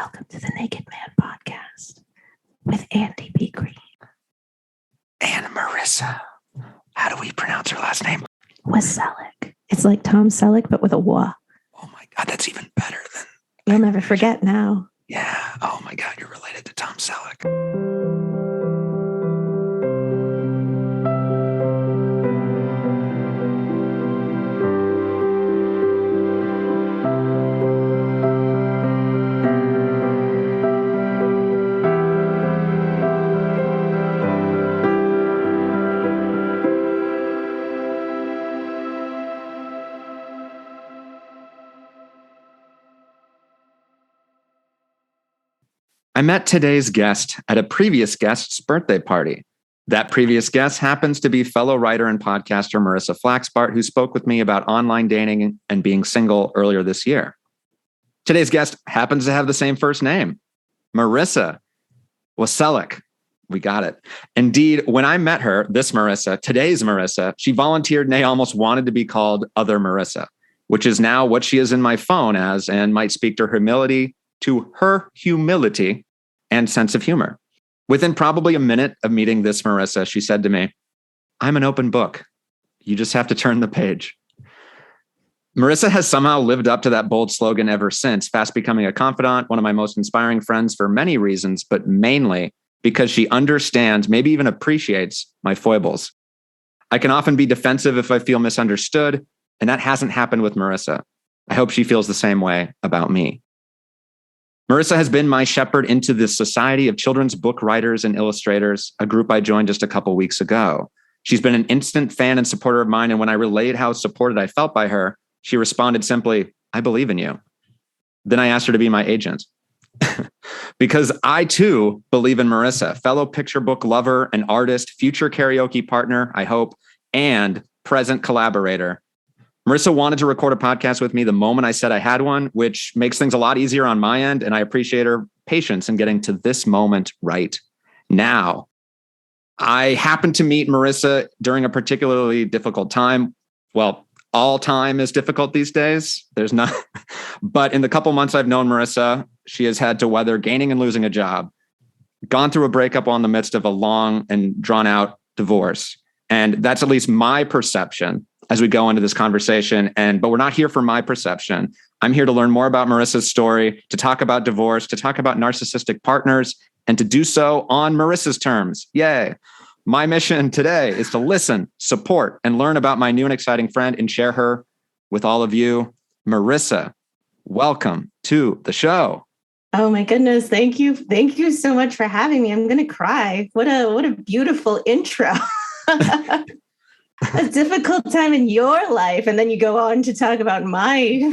Welcome to the Naked Man Podcast with Andy B. Green. And Marissa. How do we pronounce her last name? Wasseluk. It's like Tom Selleck, but with a wa. Oh my God, that's even better than... You'll never forget now. Yeah. Oh my God, you're related to Tom Selleck. I met today's guest at a previous guest's birthday party. That previous guest happens to be fellow writer and podcaster Marissa Wasseluk, who spoke with me about online dating and being single earlier this year. Today's guest happens to have the same first name, Marissa Wasseluk. We got it. Indeed, when I met her, today's Marissa, she volunteered and almost wanted to be called Other Marissa, which is now what she is in my phone as, and might speak to her humility and sense of humor. Within probably a minute of meeting this Marissa, she said to me, "I'm an open book. You just have to turn the page." Marissa has somehow lived up to that bold slogan ever since, fast becoming a confidant, one of my most inspiring friends for many reasons, but mainly because she understands, maybe even appreciates my foibles. I can often be defensive if I feel misunderstood, and that hasn't happened with Marissa. I hope she feels the same way about me. Marissa has been my shepherd into the Society of Children's Book Writers and Illustrators, a group I joined just a couple weeks ago. She's been an instant fan and supporter of mine, and when I relayed how supported I felt by her, she responded simply, "I believe in you." Then I asked her to be my agent. Because I too believe in Marissa, fellow picture book lover and artist, future karaoke partner, I hope, and present collaborator. Marissa wanted to record a podcast with me the moment I said I had one, which makes things a lot easier on my end, and I appreciate her patience in getting to this moment right now. I happened to meet Marissa during a particularly difficult time. Well, all time is difficult these days. There's not, but in the couple months I've known Marissa, she has had to weather gaining and losing a job, gone through a breakup while in the midst of a long and drawn out divorce. And that's at least my perception as we go into this conversation. But we're not here for my perception. I'm here to learn more about Marissa's story, to talk about divorce, to talk about narcissistic partners, and to do so on Marissa's terms. Yay. My mission today is to listen, support, and learn about my new and exciting friend and share her with all of you. Marissa, welcome to the show. Oh my goodness. Thank you. Thank you so much for having me. I'm going to cry. What a beautiful intro. A difficult time in your life. And then you go on to talk about my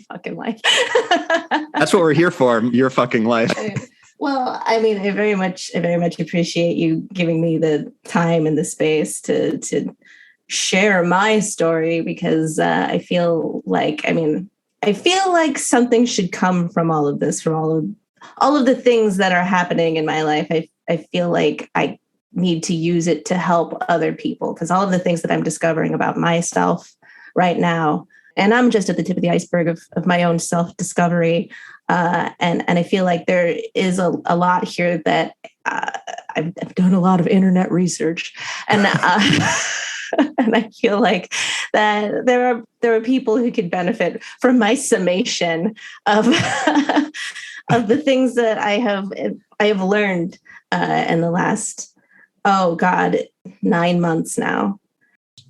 fucking life. That's what we're here for. Your fucking life. Well, I mean, I very much appreciate you giving me the time and the space to share my story, because I feel like something should come from all of this, from all of the things that are happening in my life. I feel like I need to use it to help other people, because all of the things that I'm discovering about myself right now, and I'm just at the tip of the iceberg of my own self-discovery. And I feel like there is a lot here that I've done a lot of internet research, and and I feel like that there are people who could benefit from my summation of of the things that I have learned in the last 9 months now.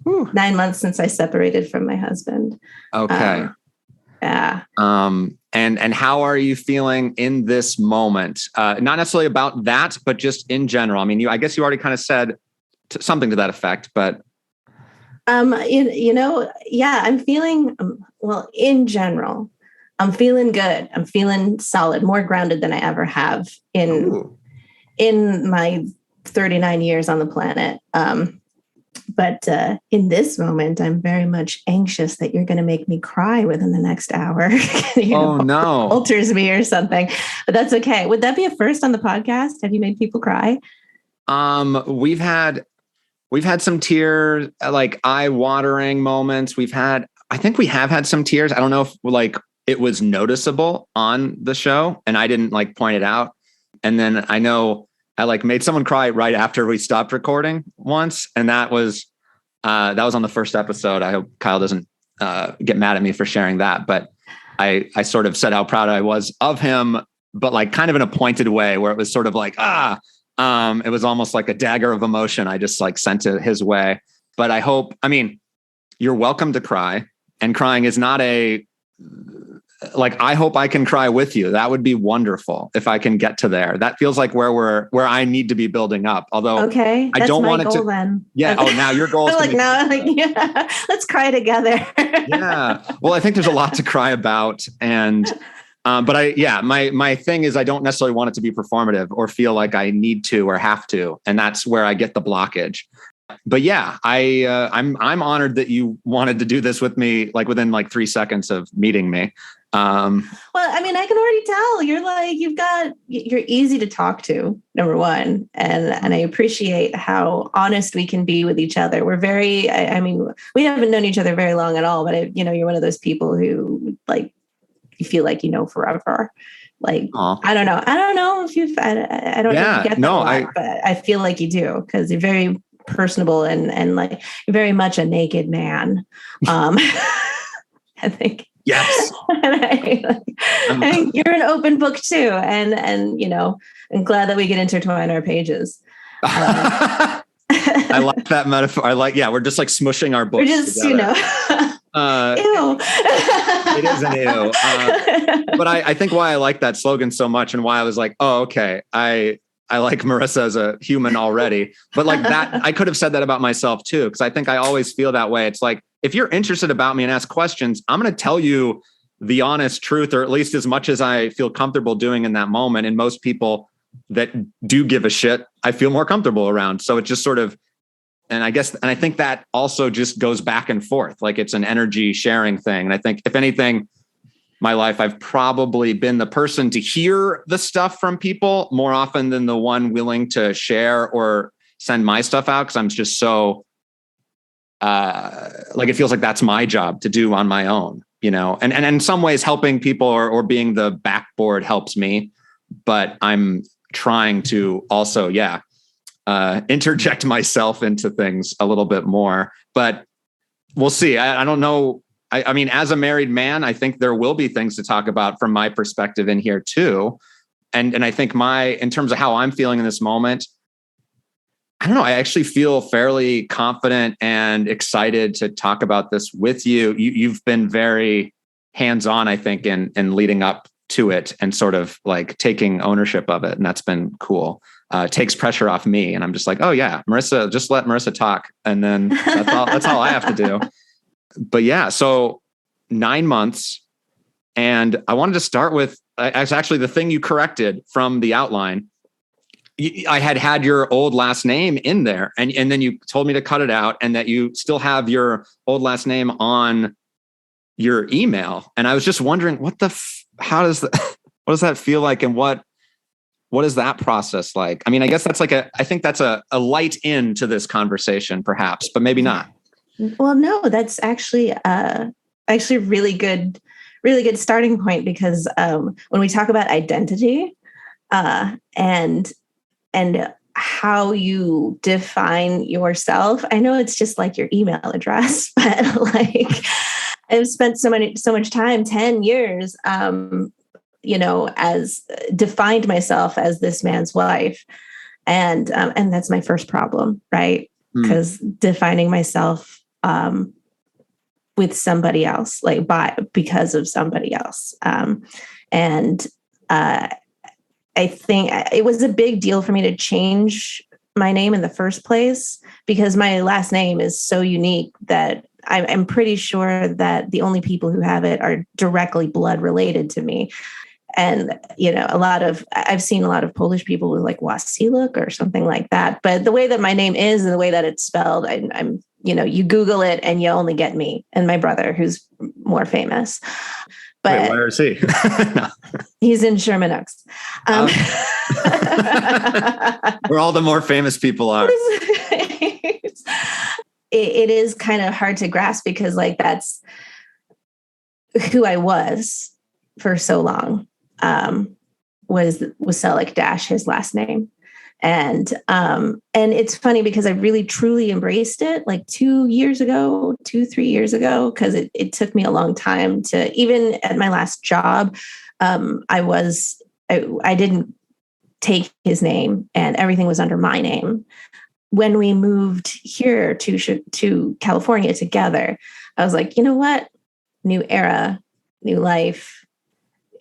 Whew. 9 months since I separated from my husband. Okay. Yeah. And how are you feeling in this moment? Not necessarily about that, but just in general. I mean, I guess you already kind of said something to that effect, but. Yeah, I'm feeling, well, in general, I'm feeling good. I'm feeling solid, more grounded than I ever have in my 39 years on the planet. But in this moment, I'm very much anxious that you're going to make me cry within the next hour. No. Alters me or something, but that's okay. Would that be a first on the podcast? Have you made people cry? We've had some tears, like eye-watering moments. I think we have had some tears. I don't know if it was noticeable on the show and I didn't like point it out. And then I know I like made someone cry right after we stopped recording once. And that was on the first episode. I hope Kyle doesn't get mad at me for sharing that, but I sort of said how proud I was of him, but like kind of in a pointed way where it was sort of like, it was almost like a dagger of emotion. I just like sent it his way. But I mean, you're welcome to cry, and crying is not I hope I can cry with you. That would be wonderful if I can get to there. That feels like where I need to be building up. Although okay, I don't want it to. Then. Yeah. Oh, now your goal is yeah. Let's cry together. Yeah. Well, I think there's a lot to cry about, and but my thing is I don't necessarily want it to be performative or feel like I need to or have to, and that's where I get the blockage. But yeah, I'm honored that you wanted to do this with me, like within like 3 seconds of meeting me. Well, I mean, I can already tell you're easy to talk to, number one. And I appreciate how honest we can be with each other. We're very, I mean, we haven't known each other very long at all, but you're one of those people who like, you feel like, forever. Like, aww. I don't know if you've, I don't get that a lot, but I feel like you do, because you're very personable and like, you're very much a naked man. I think. Yes. And you're an open book too. And I'm glad that we can intertwine our pages. I like that metaphor. We're just like smushing our books. We're just, together. Ew. It is an ew. But I think why I like that slogan so much and why I was like, oh, okay. I like Marissa as a human already, but like that, I could have said that about myself too. Cause I think I always feel that way. It's like, if you're interested about me and ask questions, I'm going to tell you the honest truth, or at least as much as I feel comfortable doing in that moment. And most people that do give a shit, I feel more comfortable around. So it just sort of, and I think that also just goes back and forth. Like it's an energy sharing thing. And I think if anything, my life, I've probably been the person to hear the stuff from people more often than the one willing to share or send my stuff out. Cause I'm just so, like, it feels like that's my job to do on my own, and in some ways helping people or being the backboard helps me, but I'm trying to also, interject myself into things a little bit more, but we'll see. I don't know. I mean, as a married man, I think there will be things to talk about from my perspective in here too. And I think in terms of how I'm feeling in this moment, I don't know. I actually feel fairly confident and excited to talk about this with you. You've been very hands-on, I think, in leading up to it and sort of like taking ownership of it. And that's been cool. It takes pressure off me. And I'm just like, oh yeah, Marissa, just let Marissa talk. And then that's all I have to do. But yeah, so 9 months. And I wanted to start with, it's actually the thing you corrected from the outline. I had your old last name in there, and then you told me to cut it out, and that you still have your old last name on your email. And I was just wondering, what does that feel like, and what is that process like? I mean, I guess that's like I think that's a light into this conversation, perhaps, but maybe not. Well, no, that's actually really good starting point, because when we talk about identity and how you define yourself, I know it's just like your email address, but like I've spent so much time, 10 years, as defined myself as this man's wife. And that's my first problem, right? Because defining myself with somebody else, like because of somebody else. I think it was a big deal for me to change my name in the first place, because my last name is so unique that I'm pretty sure that the only people who have it are directly blood related to me. And, I've seen a lot of Polish people with like Wasseluk or something like that. But the way that my name is and the way that it's spelled, I'm you Google it and you only get me and my brother, who's more famous. But wait, where is he? No. He's in Sherman Oaks. Where all the more famous people are. It is kind of hard to grasp, because like that's who I was. for so long, was Wasseluk dash his last name. And it's funny because I really truly embraced it like 3 years ago, because it took me a long time to, even at my last job, I didn't take his name and everything was under my name. When we moved here to California together, I was like, you know what? New era, new life,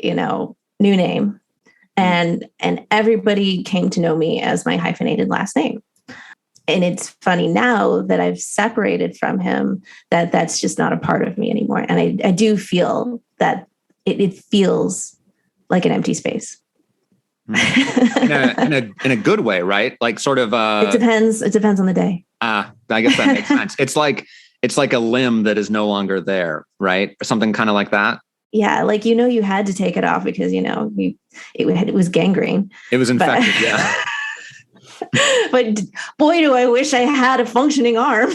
new name. And everybody came to know me as my hyphenated last name. And it's funny now that I've separated from him that that's just not a part of me anymore. And I do feel that it feels like an empty space. in a good way, right? Like sort of it depends on the day. I guess that makes sense. It's like a limb that is no longer there, right? Or something kind of like that. Yeah, like you had to take it off because it was gangrene. It was infected, yeah. But boy, do I wish I had a functioning arm.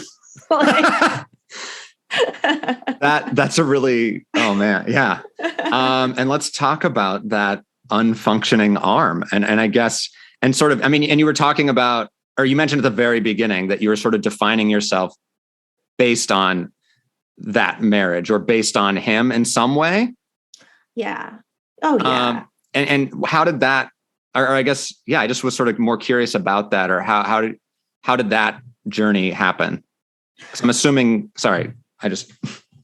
That's a really, oh man, yeah. And let's talk about that unfunctioning arm, and I guess, and sort of, I mean, and you were talking about, or you mentioned at the very beginning that you were sort of defining yourself based on that marriage or based on him in some way. Yeah. Oh yeah. And how did that, or I guess, yeah, I just was sort of more curious about that, or how did that journey happen? 'Cause I'm assuming, sorry, I just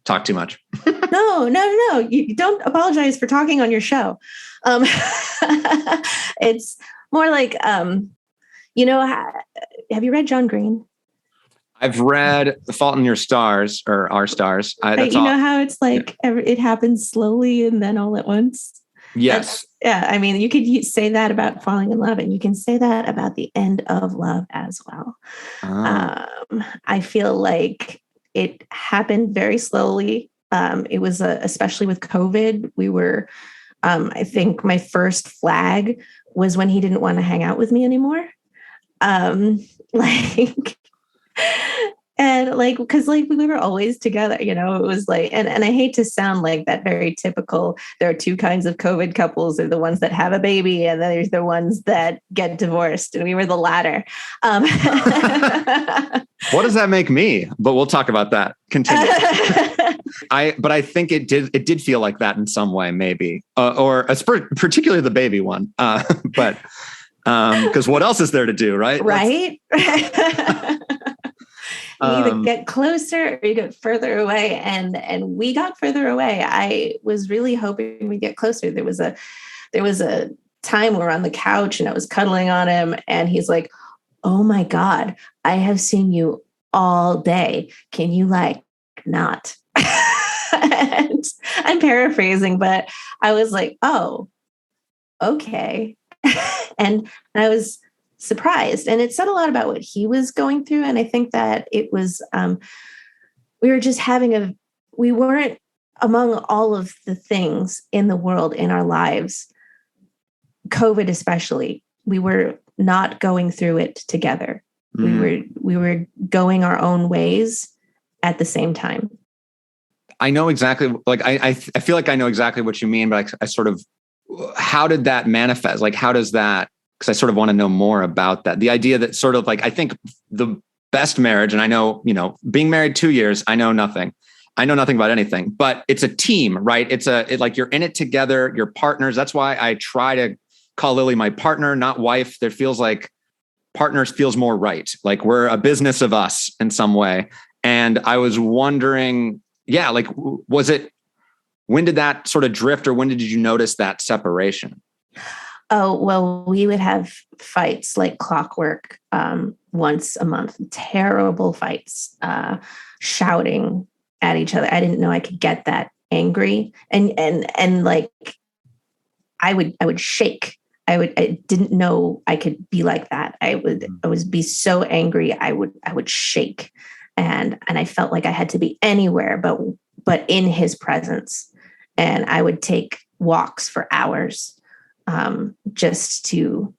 talked too much. No. You don't apologize for talking on your show. It's more like, have you read John Green? I've read The Fault in Your Stars, or Our Stars. Know how it's like it happens slowly and then all at once? Yes. I mean, you could say that about falling in love, and you can say that about the end of love as well. I feel like it happened very slowly. It was especially with COVID. We were, I think my first flag was when he didn't want to hang out with me anymore. And because we were always together, it was like, and I hate to sound like that very typical, there are two kinds of COVID couples. They're the ones that have a baby, and then there's the ones that get divorced. And we were the latter. What does that make me? But we'll talk about that. Continue. But I think it did feel like that in some way, maybe, or particularly the baby one. But because what else is there to do, right? Right. You either get closer or you get further away, and we got further away. I was really hoping we'd get closer. There was a time we were on the couch and I was cuddling on him, and he's like, "Oh my God, I have seen you all day. Can you not?" And I'm paraphrasing, but I was like, "Oh, okay." And I was surprised, and it said a lot about what he was going through. And I think that it was, we were just we weren't, among all of the things in the world, in our lives, COVID especially, we were not going through it together. We were going our own ways at the same time. I know exactly, I feel like I know exactly what you mean, but I sort of, how did that manifest? Like, how does that, because I sort of want to know more about that. The idea that sort of I think the best marriage, and I know, being married 2 years, I know nothing about anything, but it's a team, right? It's like you're in it together, you're partners. That's why I try to call Lily my partner, not wife. There feels like partners feels more right. Like we're a business of us in some way. And I was wondering, yeah, when did that sort of drift, or when did you notice that separation? Oh, well, we would have fights like clockwork once a month, terrible fights, shouting at each other. I didn't know I could get that angry. And like, I would shake. I didn't know I could be like that. I would be so angry. I would shake. And I felt like I had to be anywhere but in his presence. And I would take walks for hours, just to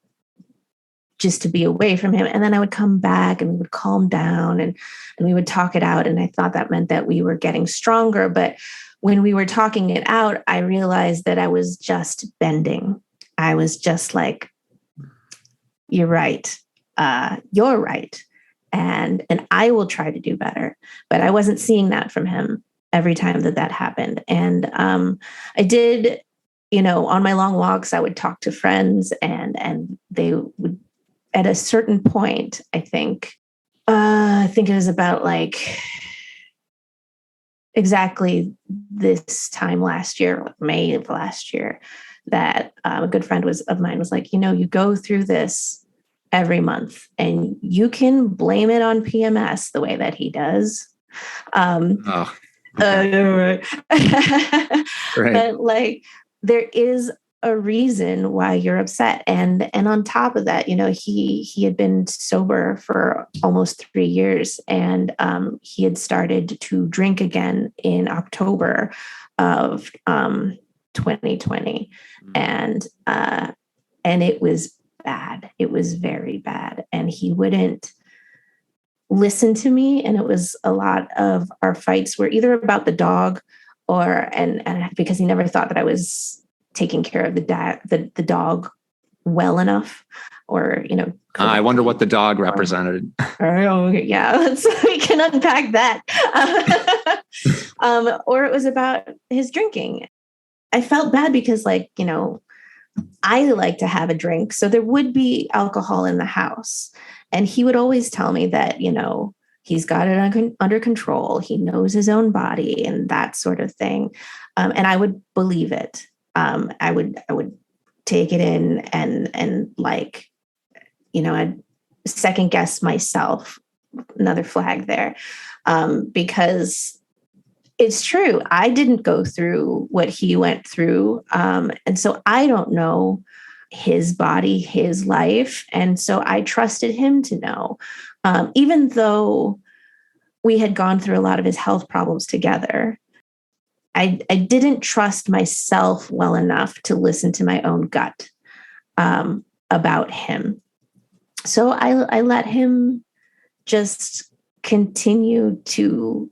just to be away from him. And then I would come back and we would calm down and we would talk it out. And I thought that meant that we were getting stronger. But when we were talking it out, I realized that I was just bending. I was just like, you're right. You're right. And I will try to do better. But I wasn't seeing that from him every time that happened. And I did, on my long walks, I would talk to friends and they would, at a certain point, I think it was about like exactly this time last year, May of last year, that a good friend of mine was like, you go through this every month and you can blame it on PMS the way that he does. Right. But like, there is a reason why you're upset. And on top of that, he had been sober for almost 3 years, and he had started to drink again in October of 2020. And it was bad. It was very bad. And he wouldn't listen to me. And it was a lot of our fights were either about the dog and because he never thought that I was taking care of the dog well enough, or, I wonder what the dog represented. Oh, yeah. We can unpack that. Or it was about his drinking. I felt bad because, like, I like to have a drink. So there would be alcohol in the house. And he would always tell me that, he's got it under control. He knows his own body and that sort of thing. And I would believe it. I would take it in and like, I'd second guess myself. Another flag there. Because it's true. I didn't go through what he went through. And so I don't know his body, his life. And so I trusted him to know, even though we had gone through a lot of his health problems together. I didn't trust myself well enough to listen to my own gut about him. So I let him just continue to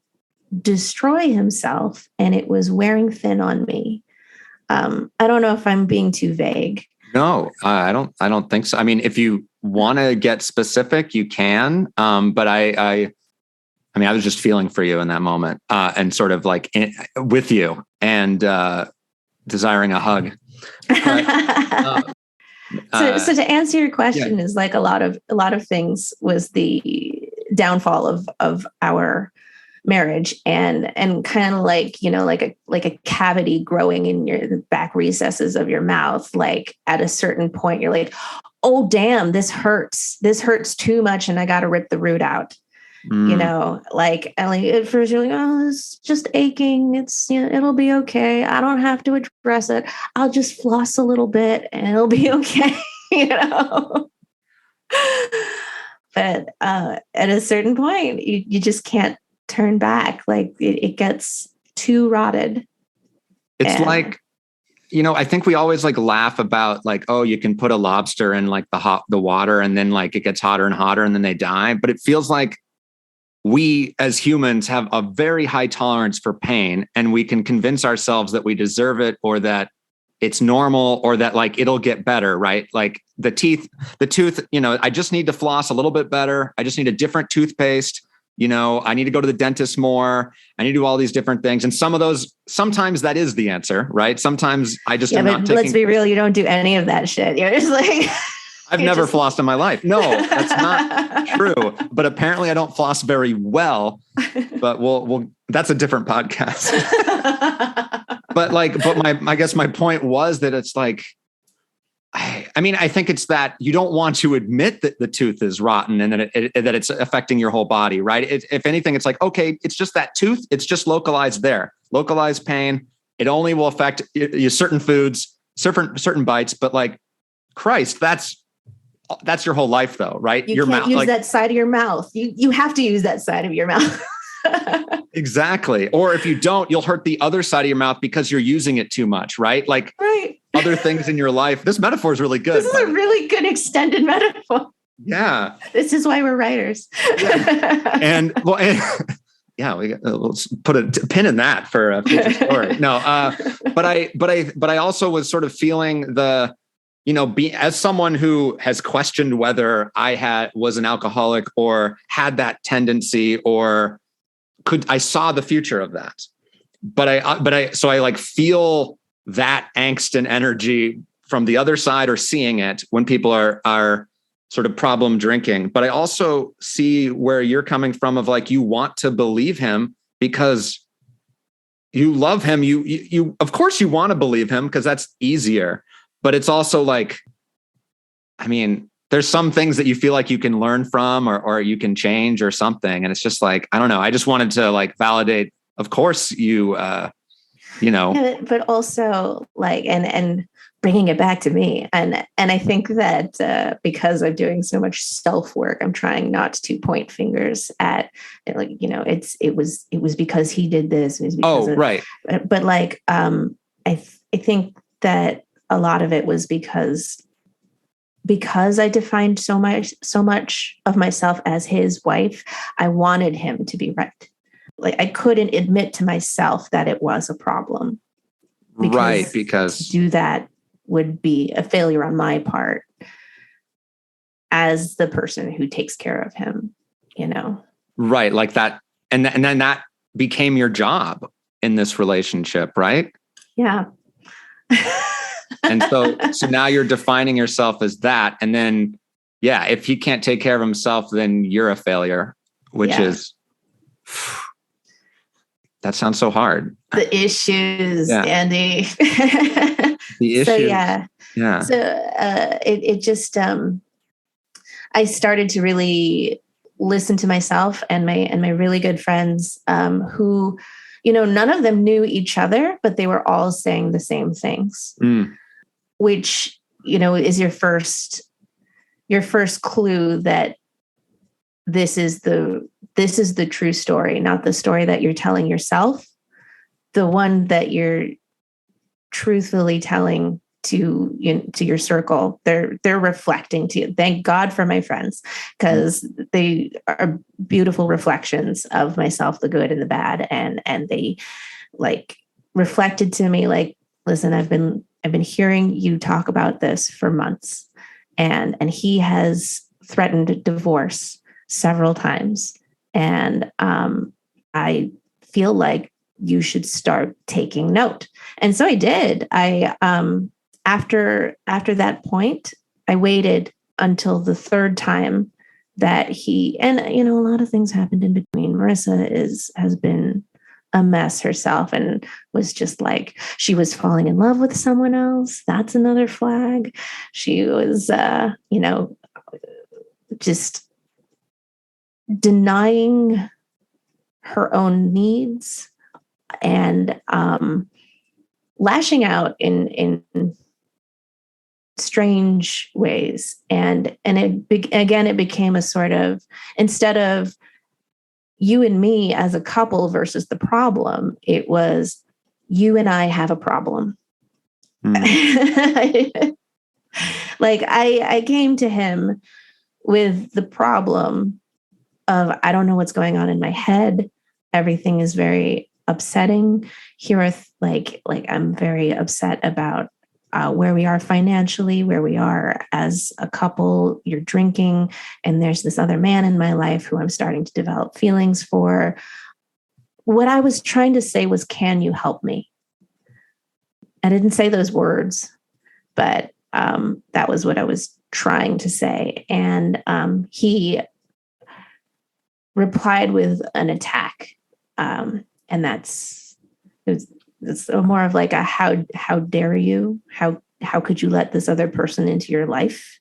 destroy himself, and it was wearing thin on me. I don't know if I'm being too vague. No, I don't think so. I mean, if you want to get specific, you can. But I was just feeling for you in that moment, and sort of like with you and desiring a hug. But, so to answer your question, is like a lot of things was the downfall of our marriage, and kind of like, like a cavity growing in your back recesses of your mouth. Like at a certain point, you're like, oh, damn, this hurts too much. And I got to rip the root out, like at first you're like, oh, it's just aching. It's, it'll be okay. I don't have to address it. I'll just floss a little bit and it'll be okay. But at a certain point, you just can't turn back. Like it gets too rotted. It's like, I think we always like laugh about like, oh, you can put a lobster in like the water and then like it gets hotter and hotter and then they die. But it feels like we as humans have a very high tolerance for pain, and we can convince ourselves that we deserve it, or that it's normal, or that like it'll get better, right? Like the tooth, I just need to floss a little bit better. I just need a different toothpaste. I need to go to the dentist more. I need to do all these different things. And sometimes that is the answer, right? Sometimes I just am not taking. Let's be real. You don't do any of that shit. You're just like, I've never flossed in my life. No, that's not true. But apparently I don't floss very well, but we'll that's a different podcast. I guess my point was that it's like, I think it's that you don't want to admit that the tooth is rotten and that that it's affecting your whole body, right? If anything, it's like, okay, it's just that tooth. It's just localized there, localized pain. It only will affect you certain foods, certain bites. But like, Christ, that's your whole life, though, right? You can't use that side of your mouth. You have to use that side of your mouth. Exactly. Or if you don't, you'll hurt the other side of your mouth because you're using it too much, right? Like other things in your life. This metaphor is really good. This is a really good extended metaphor. Yeah. This is why we're writers. Yeah. Yeah, let's put a pin in that for a future story. No, but I also was sort of feeling as someone who has questioned whether I was an alcoholic or had that tendency, or I saw the future of that. So I like feel that angst and energy from the other side, or seeing it when people are sort of problem drinking. But I also see where you're coming from, of like, you want to believe him because you love him. You of course you want to believe him because that's easier. But it's also like, I mean, there's some things that you feel like you can learn from, or you can change or something. And it's just like, I don't know. I just wanted to like validate, of course yeah, but also like, and bringing it back to me. And I think that because I'm doing so much self work, I'm trying not to point fingers at it, like, it was because he did this. It was because right. But like, I think that a lot of it was because I defined so much of myself as his wife. I wanted him to be right. Like, I couldn't admit to myself that it was a problem. Because to do that would be a failure on my part as the person who takes care of him, Right. Like that. And then that became your job in this relationship, right? Yeah. And so now you're defining yourself as that. And then, yeah, if he can't take care of himself, then you're a failure, which is, that sounds so hard. The issues, Andy. The issues. So, yeah. Yeah. So it just, I started to really listen to myself and my really good friends, who, none of them knew each other, but they were all saying the same things, which, is your first clue that this is the true story, not the story that you're telling yourself, the one that you're truthfully telling to your circle. They're reflecting to you. Thank God for my friends, because they are beautiful reflections of myself, the good and the bad, and they like reflected to me like, listen, I've been hearing you talk about this for months, and he has threatened divorce several times, and I feel like you should start taking note. And so I did. I after that point, I waited until the third time that a lot of things happened in between. Marissa has been a mess herself, and was just like, she was falling in love with someone else. That's another flag. She was, just denying her own needs and lashing out in strange ways. And it became a sort of, instead of you and me as a couple versus the problem, it was you and I have a problem. Like I came to him with the problem of, I don't know what's going on in my head. Everything is very upsetting. Here are I'm very upset about where we are financially, where we are as a couple. You're drinking, and there's this other man in my life who I'm starting to develop feelings for. What I was trying to say was, can you help me? I didn't say those words, but that was what I was trying to say. And he replied with an attack. And it's more of like a, how dare you? How could you let this other person into your life?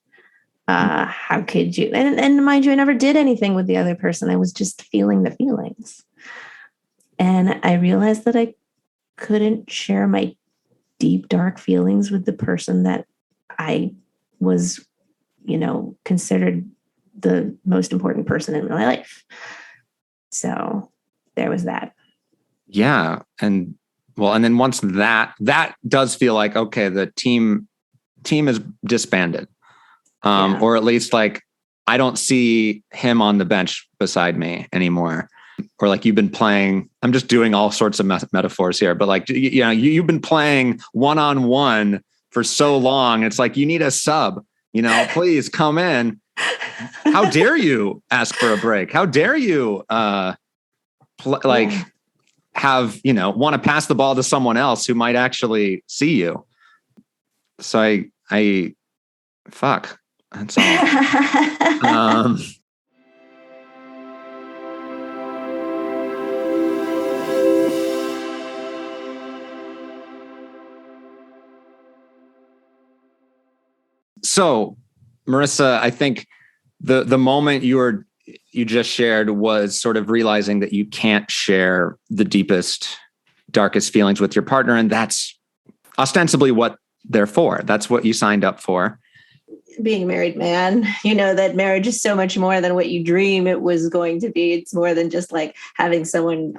How could you? And mind you, I never did anything with the other person. I was just feeling the feelings. And I realized that I couldn't share my deep, dark feelings with the person that I was, considered the most important person in my life. So there was that. Yeah. And then once that does feel like, okay, the team is disbanded. Or at least like I don't see him on the bench beside me anymore. Or like you've been playing, I'm just doing all sorts of metaphors here, but like, you've been playing one-on-one for so long. It's like, you need a sub, please come in. How dare you ask for a break? How dare you have, want to pass the ball to someone else who might actually see you. So I fuck. That's all. So, Marissa, I think the moment you just shared was sort of realizing that you can't share the deepest, darkest feelings with your partner, and that's ostensibly what they're for. That's what you signed up for. Being a married man, that marriage is so much more than what you dream it was going to be. It's more than just like having someone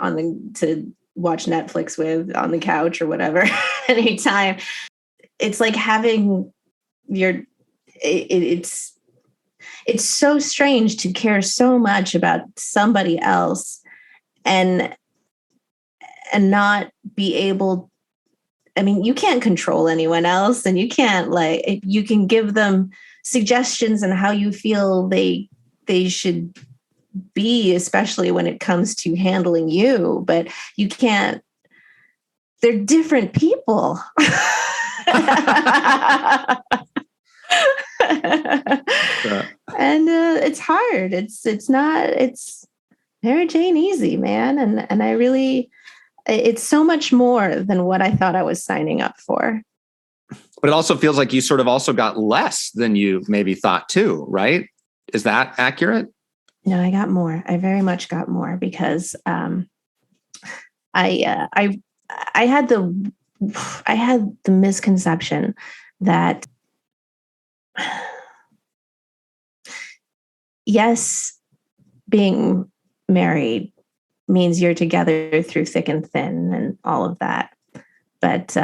to watch Netflix with on the couch or whatever anytime. It's like having it's so strange to care so much about somebody else and not be able. I mean, you can't control anyone else, and you can't you can give them suggestions on how you feel they should be, especially when it comes to handling you, but you can't. They're different people. And it's hard. It's marriage ain't easy, man. And I really, it's so much more than what I thought I was signing up for. But it also feels like you sort of also got less than you maybe thought too, right? Is that accurate? No, I got more. I very much got more because I had the misconception that yes, being married means you're together through thick and thin and all of that. But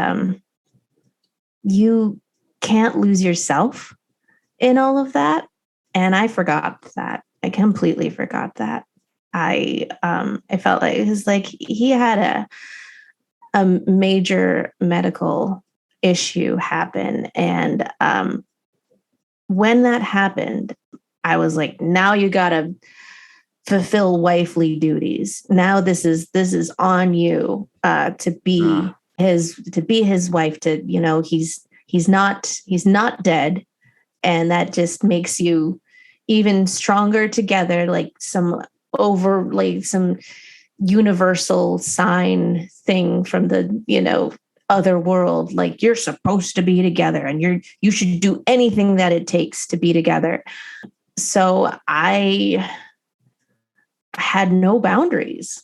you can't lose yourself in all of that. And I forgot that. I completely forgot that. I felt like it was like he had a major medical issue happen. And when that happened, I was like, now you got to fulfill wifely duties. Now this is on you to be his wife, he's not dead. And that just makes you even stronger together, like some universal sign thing from the, other world. Like you're supposed to be together and you should do anything that it takes to be together. So I had no boundaries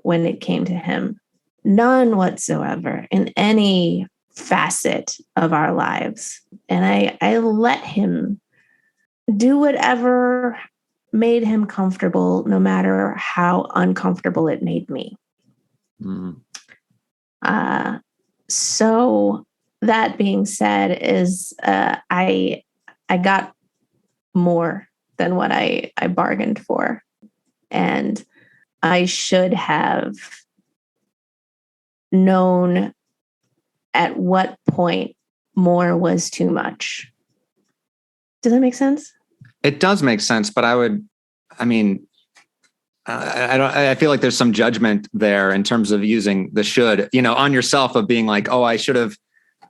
when it came to him, none whatsoever in any facet of our lives. And I let him do whatever made him comfortable, no matter how uncomfortable it made me. Mm. So that being said, is I got more than what I bargained for. And I should have known at what point more was too much. Does that make sense? It does make sense, but I feel like there's some judgment there in terms of using the should, on yourself, of being like, oh, I should have,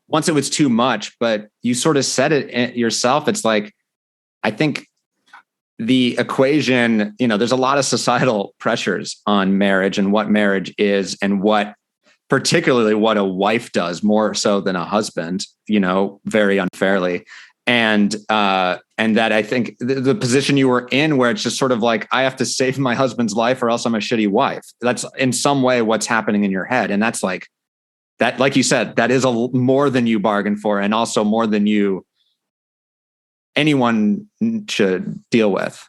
once it was too much, but you sort of said it yourself. It's like, I think the equation, there's a lot of societal pressures on marriage and what marriage is and particularly what a wife does, more so than a husband, very unfairly. And that I think the position you were in, where it's just sort of like, I have to save my husband's life or else I'm a shitty wife. That's in some way what's happening in your head. And that's like that, like you said, that is more than you bargained for, and also more than anyone should deal with,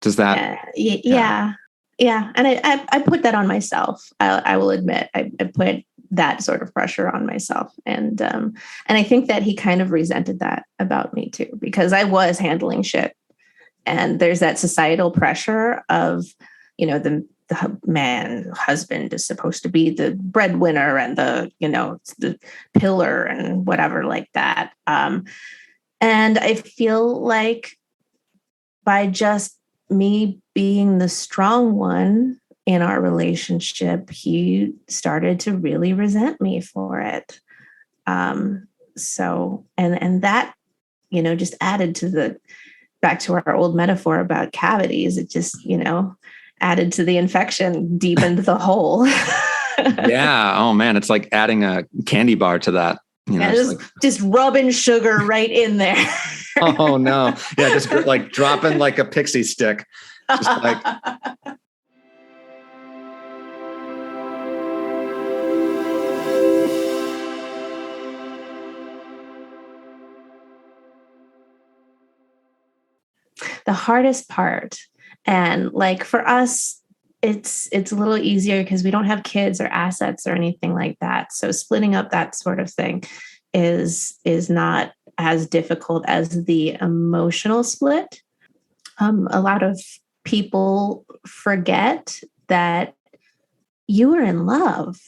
Does that? Yeah. And I put that on myself. I will admit, I put that sort of pressure on myself. And I think that he kind of resented that about me too, because I was handling shit. And there's that societal pressure of, the husband is supposed to be the breadwinner and the pillar and whatever like that. And I feel like by just me being the strong one in our relationship, he started to really resent me for it. So, and that, just added to back to our old metaphor about cavities. It just, added to the infection, deepened the hole. Yeah. Oh man. It's like adding a candy bar to that. Just rubbing sugar right in there. Oh no. Yeah. Just like dropping like a pixie stick. Just like. The hardest part, and like for us, it's a little easier because we don't have kids or assets or anything like that. So splitting up that sort of thing is not as difficult as the emotional split. A lot of people forget that you were in love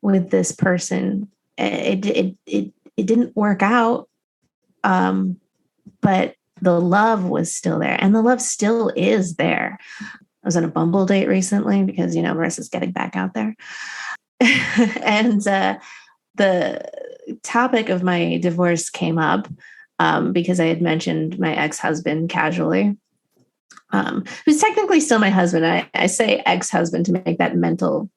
with this person. It didn't work out, but the love was still there, and the love still is there. I was on a Bumble date recently because, Marissa's getting back out there. And the topic of my divorce came up because I had mentioned my ex-husband casually, who's technically still my husband. I say ex-husband to make that mental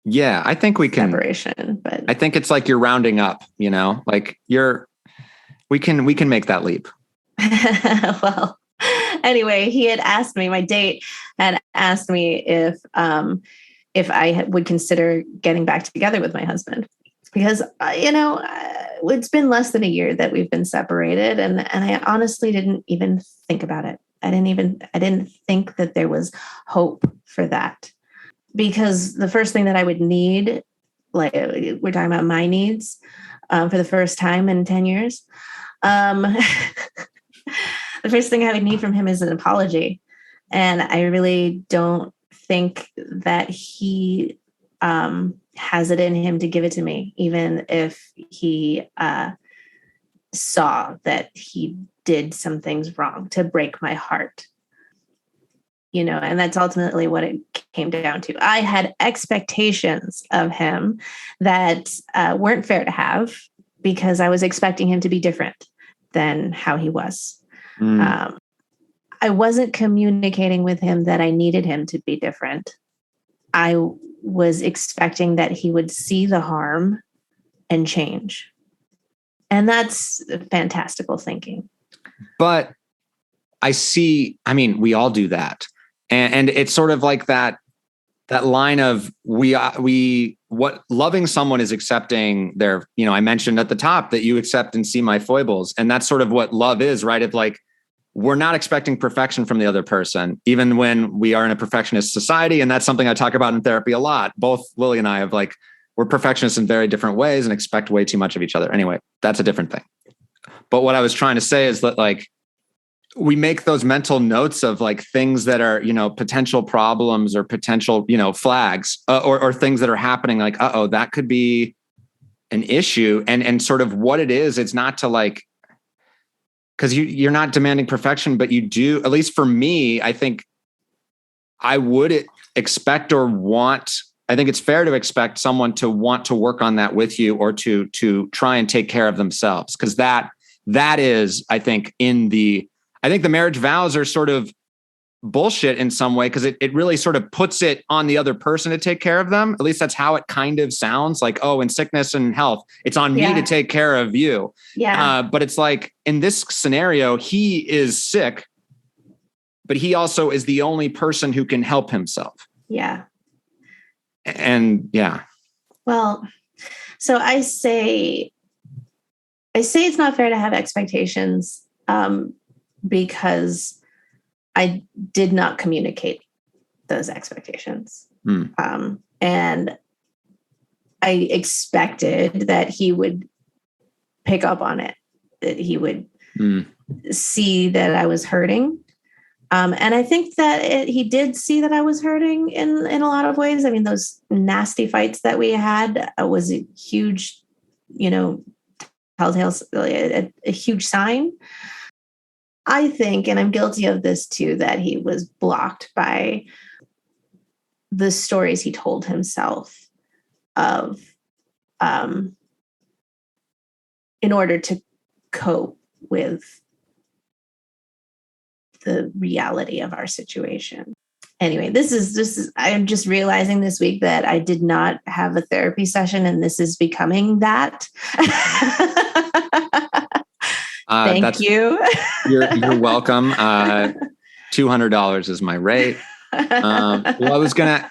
I think we can separation, but I think it's like you're rounding up, like we can make that leap. Well, anyway, he had asked me, my date had asked me if I would consider getting back together with my husband, because, it's been less than a year that we've been separated. And I honestly didn't even think about it. I didn't think that there was hope for that, because the first thing that I would need, like we're talking about my needs for the first time in 10 years. The first thing I would need from him is an apology. And I really don't think that he has it in him to give it to me, even if he saw that he did some things wrong to break my heart. And that's ultimately what it came down to. I had expectations of him that weren't fair to have, because I was expecting him to be different than how he was. I wasn't communicating with him that I needed him to be different. I was expecting that he would see the harm and change. And that's fantastical thinking. But we all do that. And it's sort of like that line of what loving someone is accepting their, I mentioned at the top that you accept and see my foibles. And that's sort of what love is, right? It's like, we're not expecting perfection from the other person, even when we are in a perfectionist society. And that's something I talk about in therapy a lot. Both Lily and I we're perfectionists in very different ways and expect way too much of each other. Anyway, that's a different thing. But what I was trying to say is that like, we make those mental notes of like things that are, potential problems or potential, flags or things that are happening, like, that could be an issue. And sort of what it is, it's not to like, because you're not demanding perfection, but you do, at least for me, I think I would expect I think it's fair to expect someone to want to work on that with you, or to try and take care of themselves. Because that is, I think, I think the marriage vows are sort of bullshit in some way, because it really sort of puts it on the other person to take care of them. At least that's how it kind of sounds like, in sickness and health, it's on me to take care of you. Yeah. But it's like in this scenario, he is sick, but he also is the only person who can help himself. Yeah. And yeah. Well, so I say it's not fair to have expectations because I did not communicate those expectations. And I expected that he would pick up on it, that he would see that I was hurting. And I think that he did see that I was hurting in a lot of ways. I mean, those nasty fights that we had was a huge, telltale, a huge sign. I think, and I'm guilty of this too, that he was blocked by the stories he told himself of, in order to cope with the reality of our situation. Anyway, this is, I'm just realizing this week that I did not have a therapy session, and this is becoming that. Thank you. You're welcome. $200 is my rate. Well, I was gonna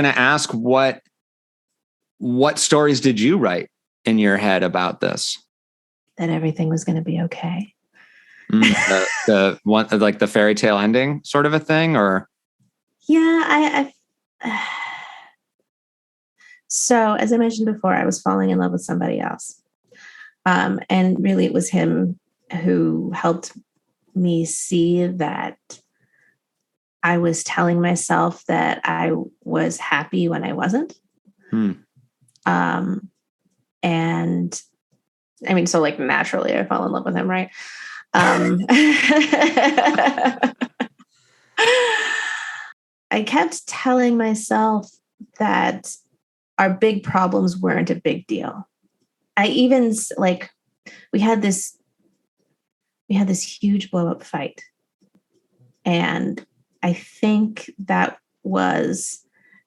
ask what stories did you write in your head about this? That everything was going to be okay. The one, like the fairy tale ending sort of a thing, or? Yeah, so as I mentioned before, I was falling in love with somebody else. And really it was him who helped me see that I was telling myself that I was happy when I wasn't. And I mean, so like naturally I fell in love with him, right? I kept telling myself that our big problems weren't a big deal. I even we had this huge blow up fight. And I think that was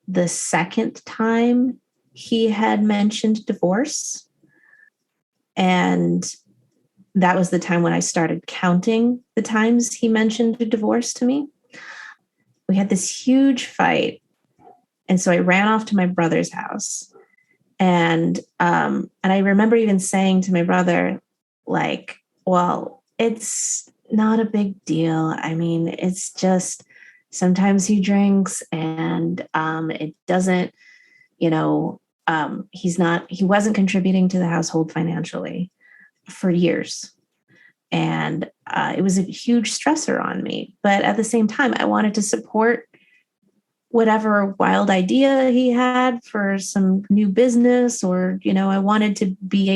the second time he had mentioned divorce. And that was the time when I started counting the times he mentioned a divorce to me. We had this huge fight. And so I ran off to my brother's house. And I remember even saying to my brother, like, well, it's not a big deal. I mean, it's just sometimes he drinks and it doesn't, he wasn't contributing to the household financially for years. And it was a huge stressor on me. But at the same time, I wanted to support whatever wild idea he had for some new business, or, I wanted him to be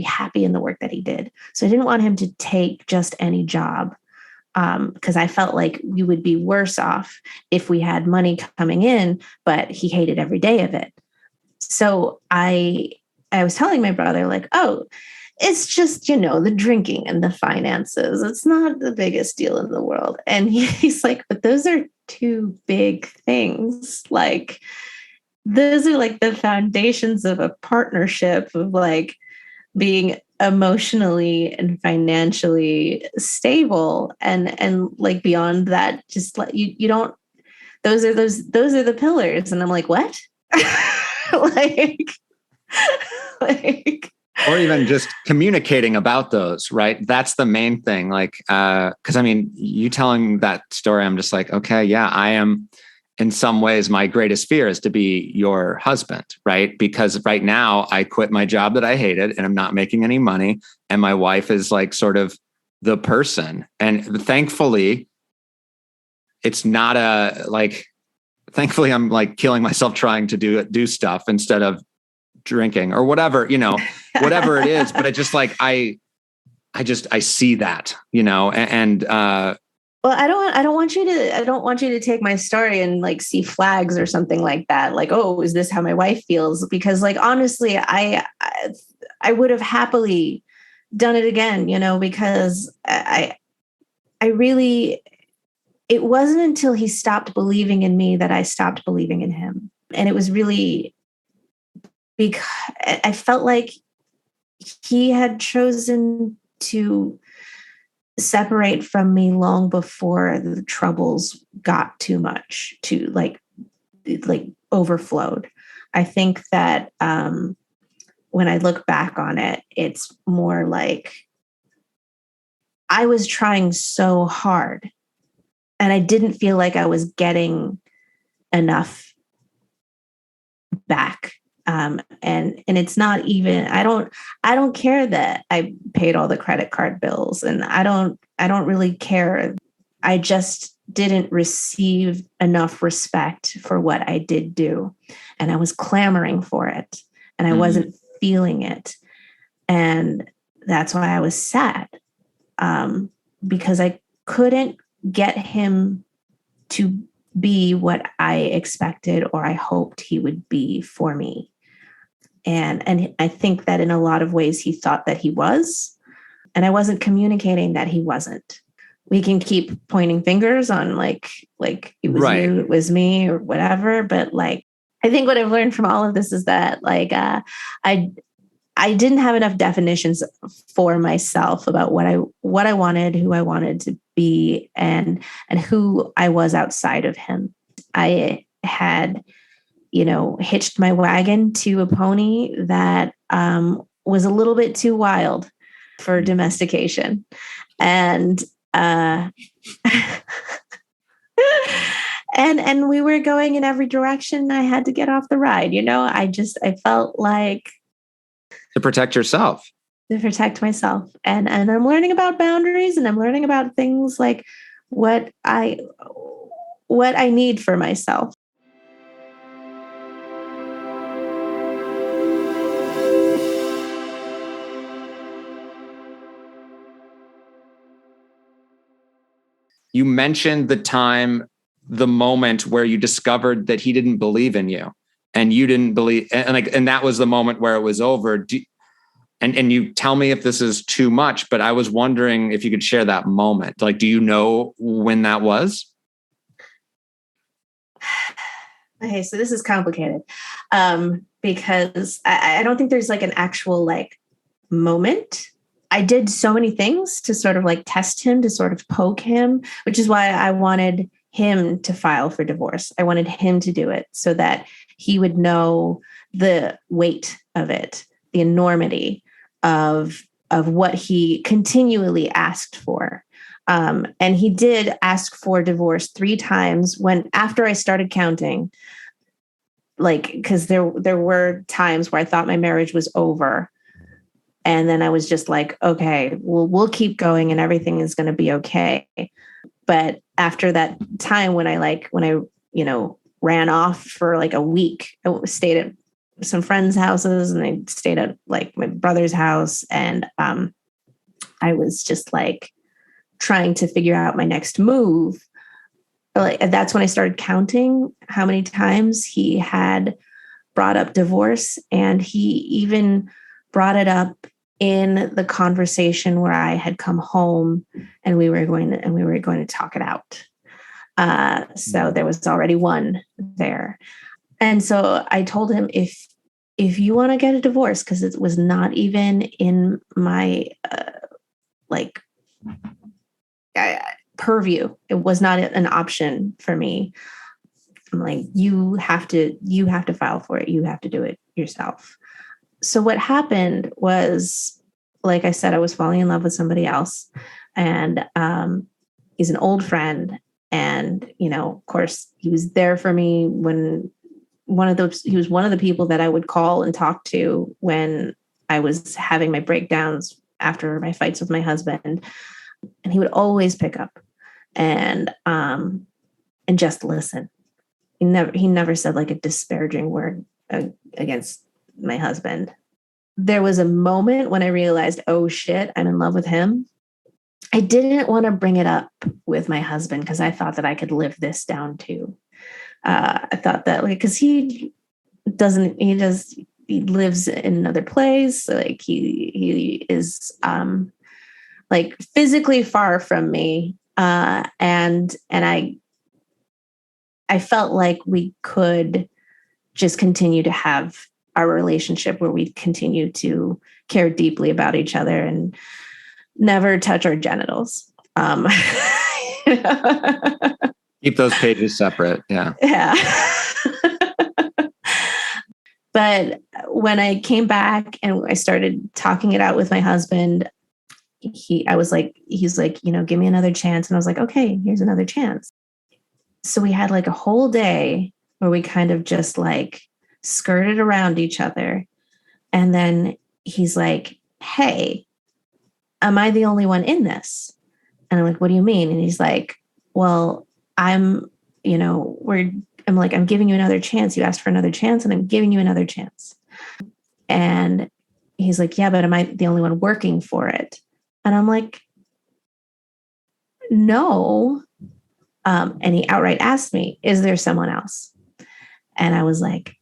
happy in the work that he did. So I didn't want him to take just any job, because I felt like we would be worse off if we had money coming in, but he hated every day of it. So I was telling my brother, like, oh, it's just, the drinking and the finances. It's not the biggest deal in the world. And he's like, but those are two big things. Like, those are like the foundations of a partnership, of like being emotionally and financially stable. And like beyond that, just like you don't, those are the pillars. And I'm like, what? like, or even just communicating about those, right? That's the main thing. Like, because I mean, you telling that story, I'm just like, okay, yeah, I am. In some ways, my greatest fear is to be your husband, right? Because right now I quit my job that I hated and I'm not making any money. And my wife is like sort of the person. And thankfully, it's not thankfully I'm like killing myself trying to do stuff instead of drinking or whatever, whatever it is. But it just like, I see that, and well, I don't want you to take my story and like see flags or something like that. Like, oh, is this how my wife feels? Because like, honestly, I would have happily done it again, because I really, it wasn't until he stopped believing in me that I stopped believing in him. And it was really because I felt like he had chosen to separate from me long before the troubles got too much, to like overflowed. I think that when I look back on it, it's more like I was trying so hard and I didn't feel like I was getting enough back. And it's not even, I don't care that I paid all the credit card bills, and I don't really care. I just didn't receive enough respect for what I did do. And I was clamoring for it and I wasn't feeling it. And that's why I was sad, because I couldn't get him to be what I expected or I hoped he would be for me. And I think that in a lot of ways he thought that he was, and I wasn't communicating that he wasn't. We can keep pointing fingers on like it was you, it was me, or whatever. But like, I think what I've learned from all of this is that like I didn't have enough definitions for myself about what I wanted, who I wanted to be, and who I was outside of him. I had, hitched my wagon to a pony that was a little bit too wild for domestication. And and we were going in every direction. I had to get off the ride. I felt like to protect yourself, to protect myself. And I'm learning about boundaries, and I'm learning about things like what I need for myself. You mentioned the moment where you discovered that he didn't believe in you, and you didn't believe, and that was the moment where it was over. And you tell me if this is too much, but I was wondering if you could share that moment. Like, do you know when that was? Okay, so this is complicated, because I don't think there's like an actual like moment. I did so many things to sort of like test him, to sort of poke him, which is why I wanted him to file for divorce. I wanted him to do it so that he would know the weight of it, the enormity of what he continually asked for. And he did ask for divorce 3 times after I started counting, like, because there were times where I thought my marriage was over. And then I was just like, okay, we'll keep going and everything is going to be okay. But after that time when I ran off for like a week, I stayed at some friends' houses and I stayed at like my brother's house. And I was just like trying to figure out my next move. Like, that's when I started counting how many times he had brought up divorce. And he even brought it up in the conversation where I had come home and we were going to talk it out. So there was already one there. And so I told him, if you want to get a divorce, because it was not even in my purview, it was not an option for me. I'm like, you have to file for it. You have to do it yourself. So what happened was, like I said, I was falling in love with somebody else, and he's an old friend. And, of course, he was there for me when he was one of the people that I would call and talk to when I was having my breakdowns after my fights with my husband. And he would always pick up and just listen. He never said like a disparaging word against my husband. There was a moment when I realized, oh shit, I'm in love with him. I didn't want to bring it up with my husband because I thought that I could live this down too. I thought that because he lives in another place. Like he is like physically far from me. And I felt like we could just continue to have our relationship where we continue to care deeply about each other and never touch our genitals. Keep those pages separate. Yeah. Yeah. But when I came back and I started talking it out with my husband, I was like, he's like, give me another chance. And I was like, okay, here's another chance. So we had like a whole day where we kind of just like skirted around each other. And then he's like, hey, am I the only one in this? And I'm like, what do you mean? And he's like, well, I'm giving you another chance. You asked for another chance and I'm giving you another chance. And he's like, yeah, but am I the only one working for it? And I'm like, no. And he outright asked me, is there someone else? And I was like,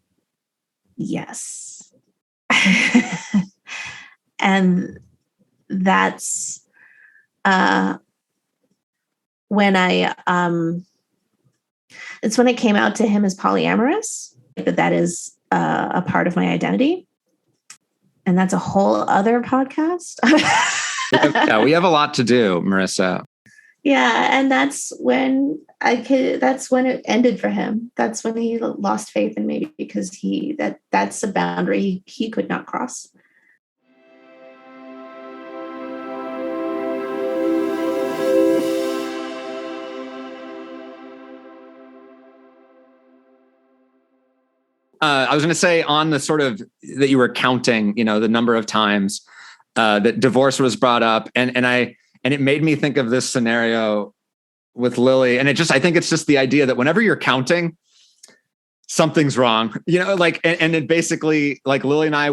yes. And that's when it's when I came out to him as polyamorous, that is a part of my identity. And that's a whole other podcast. Yeah, we have a lot to do, Marissa. Yeah. And that's when it ended for him. That's when he lost faith in me, because that's a boundary he could not cross. I was going to say, on the sort of that you were counting, the number of times that divorce was brought up, and it made me think of this scenario with Lily, and I think it's just the idea that whenever you're counting, something's wrong, and it basically, like, Lily and I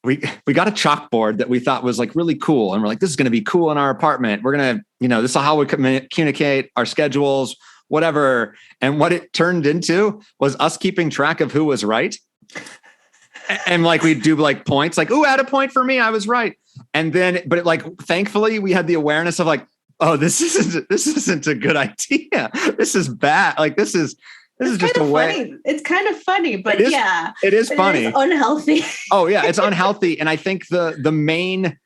we got a chalkboard that we thought was like really cool, and we're like, this is going to be cool in our apartment. We're gonna, this is how we communicate our schedules, whatever. And what it turned into was us keeping track of who was right. And like, we'd do like points, like, ooh, add a point for me, I was right. And then, but thankfully we had the awareness of like, oh, this isn't a good idea. This is bad. Like, this is just a way. Funny. It's kind of funny, but it is funny. It is unhealthy. Oh yeah, it's unhealthy. And I think the main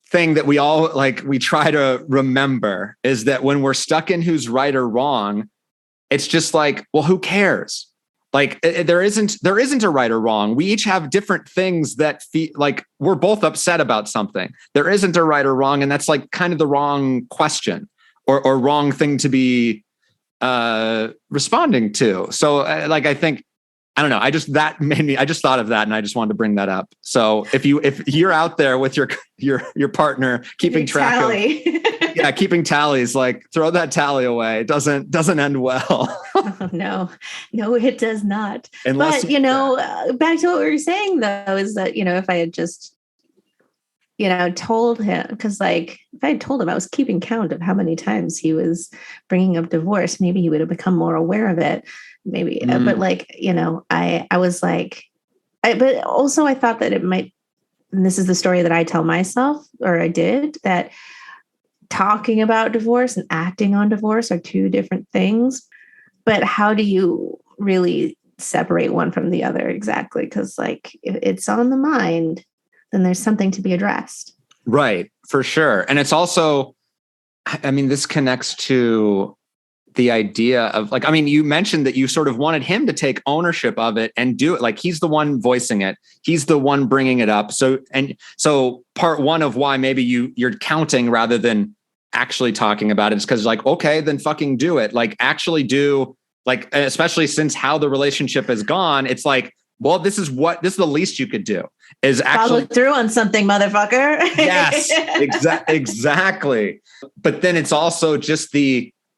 thing that we try to remember is that when we're stuck in who's right or wrong, it's just like, well, who cares? Like, there isn't a right or wrong. We each have different things that feel like we're both upset about something. There isn't a right or wrong. And that's like kind of the wrong question or wrong thing to be responding to. So I think, I don't know. I just thought of that, and I just wanted to bring that up. So if you're out there with your partner keeping track of, keeping tallies, like, throw that tally away. It doesn't end well. Oh, no, it does not. Unless back to what we were saying though, is that, if I had just, told him, because like, if I had told him I was keeping count of how many times he was bringing up divorce, maybe he would have become more aware of it. Maybe, but like, I was like, but also I thought that it might, and this is the story that I tell myself, or I did, that talking about divorce and acting on divorce are two different things. But how do you really separate one from the other exactly? Because like, if it's on the mind, then there's something to be addressed. Right, for sure. And it's also, this connects to the idea of like, you mentioned that you sort of wanted him to take ownership of it and do it. Like, he's the one voicing it. He's the one bringing it up. So part one of why maybe you're counting rather than actually talking about it is because like, okay, then fucking do it. Like, actually do, like, especially since how the relationship has gone, it's like, well, this is the least you could do is actually follow through on something, motherfucker. Yes, exactly. But then it's also just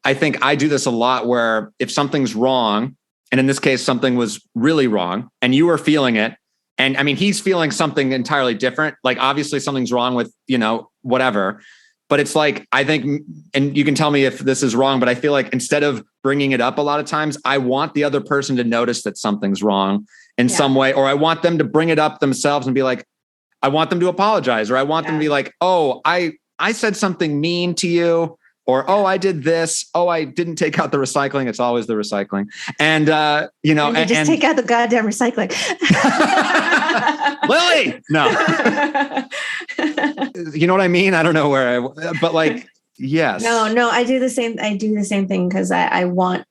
I think I do this a lot where if something's wrong, and in this case, something was really wrong and you were feeling it. And he's feeling something entirely different. Like, obviously something's wrong with, whatever, but it's like, I think, and you can tell me if this is wrong, but I feel like instead of bringing it up a lot of times, I want the other person to notice that something's wrong in some way, or I want them to bring it up themselves and be like, I want them to apologize, or I want them to be like, oh, I said something mean to you, or, oh, I did this. Oh, I didn't take out the recycling. It's always the recycling. And, and take out the goddamn recycling. Lily, no. You know what I mean? I don't know but like, yes. No, I do the same. I do the same thing because I want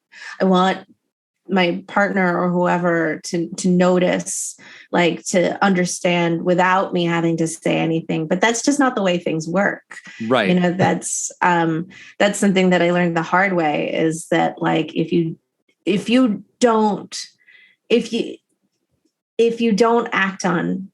my partner or whoever to notice, like to understand without me having to say anything. But that's just not the way things work. Right. That's something that I learned the hard way, is that like if you don't act on,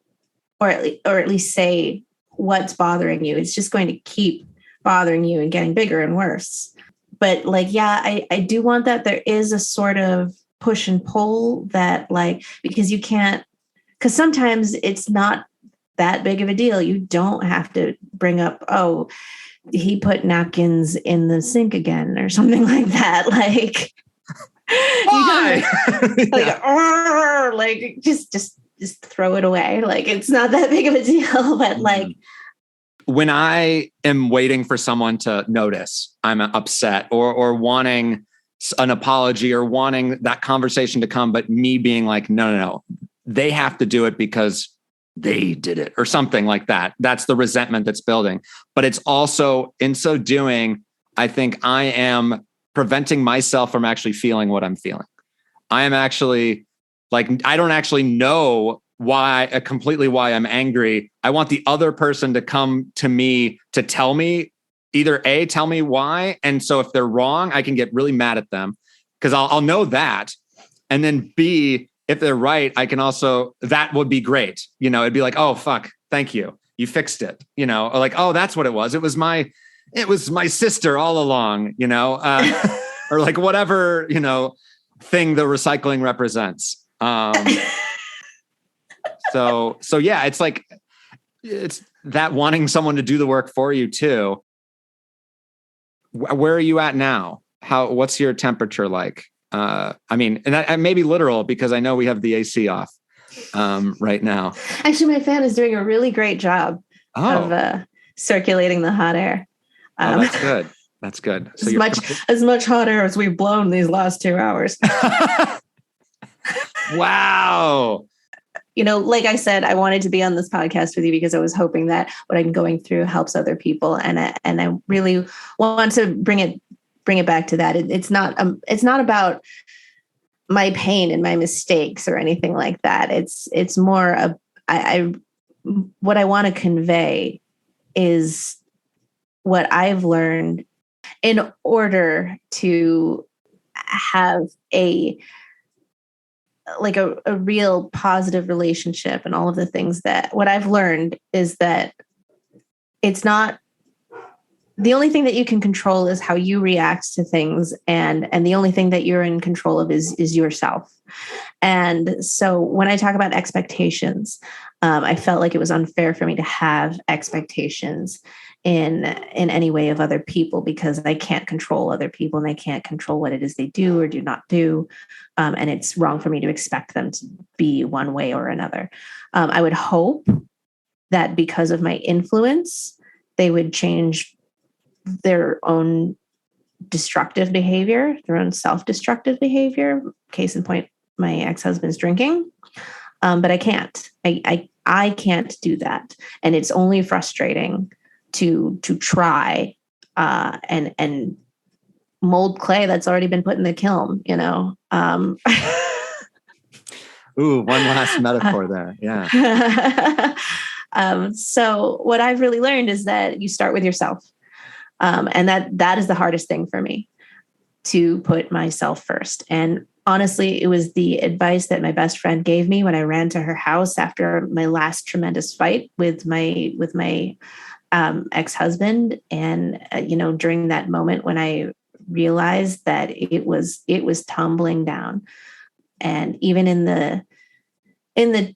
or at least say what's bothering you, it's just going to keep bothering you and getting bigger and worse. But like, yeah, I do want that there is a sort of push and pull, that like, because sometimes it's not that big of a deal. You don't have to bring up, oh, he put napkins in the sink again or something like that. Like, why? Like just throw it away. Like, it's not that big of a deal. But like, when I am waiting for someone to notice I'm upset or wanting an apology or wanting that conversation to come, but me being like, no, they have to do it because they did it or something like that. That's the resentment that's building. But it's also, in so doing, I think I am preventing myself from actually feeling what I'm feeling. I am actually like, I don't actually know completely why I'm angry. I want the other person to come to me to tell me, either A, tell me why. And so if they're wrong, I can get really mad at them because I'll know that. And then B, if they're right, I can also, that would be great. It'd be like, oh, fuck, thank you. You fixed it. Or like, oh, that's what it was. It was my sister all along, or like whatever, thing the recycling represents. So yeah, it's like, it's that wanting someone to do the work for you too. Where are you at now? What's your temperature like? I mean, and I may be literal because I know we have the AC off right now. Actually, my fan is doing a really great job of circulating the hot air. That's good. That's good. So as much hot air as we've blown these last 2 hours. Wow. Like I said, I wanted to be on this podcast with you because I was hoping that what I'm going through helps other people. And I really want to bring it back to that. It's not about my pain and my mistakes or anything like that. It's more of, what I want to convey is what I've learned in order to have a real positive relationship. And all of the things that what I've learned is that it's not, the only thing that you can control is how you react to things. And the only thing that you're in control of is yourself. And so when I talk about expectations, I felt like it was unfair for me to have expectations in any way of other people, because I can't control other people and I can't control what it is they do or do not do. And it's wrong for me to expect them to be one way or another. I would hope that because of my influence, they would change their own destructive behavior, their own self-destructive behavior. Case in point, my ex-husband's drinking. But I can't. I can't do that. And it's only frustrating to try and mold clay that's already been put in the kiln, Ooh, one last metaphor there. Yeah. So what I've really learned is that you start with yourself. And that is the hardest thing for me, to put myself first. And honestly, it was the advice that my best friend gave me when I ran to her house after my last tremendous fight with my ex-husband. And, during that moment when I realized that it was tumbling down. And even in the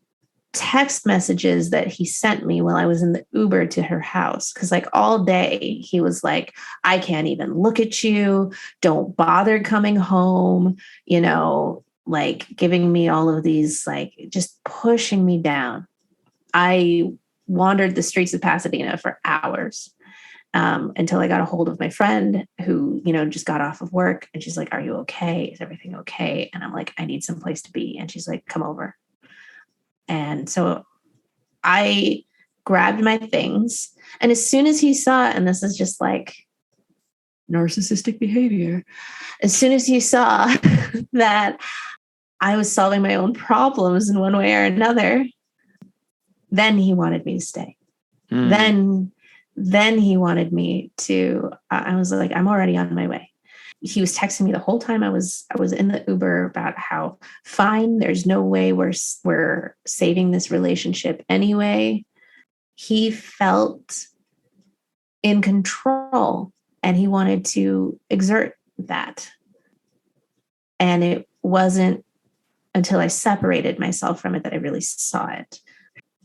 text messages that he sent me while I was in the Uber to her house, because like all day he was like, I can't even look at you. Don't bother coming home, like giving me all of these, like just pushing me down. I wandered the streets of Pasadena for hours until I got a hold of my friend who, just got off of work. And she's like, are you okay? Is everything okay? And I'm like, I need some place to be. And she's like, come over. And so I grabbed my things. And as soon as he saw, and this is just like narcissistic behavior, as soon as he saw that I was solving my own problems in one way or another, then he wanted me to stay. Then he wanted me to, I was like, I'm already on my way. He was texting me the whole time I was in the Uber about how fine, there's no way we're saving this relationship anyway. He felt in control and he wanted to exert that. And it wasn't until I separated myself from it that I really saw it.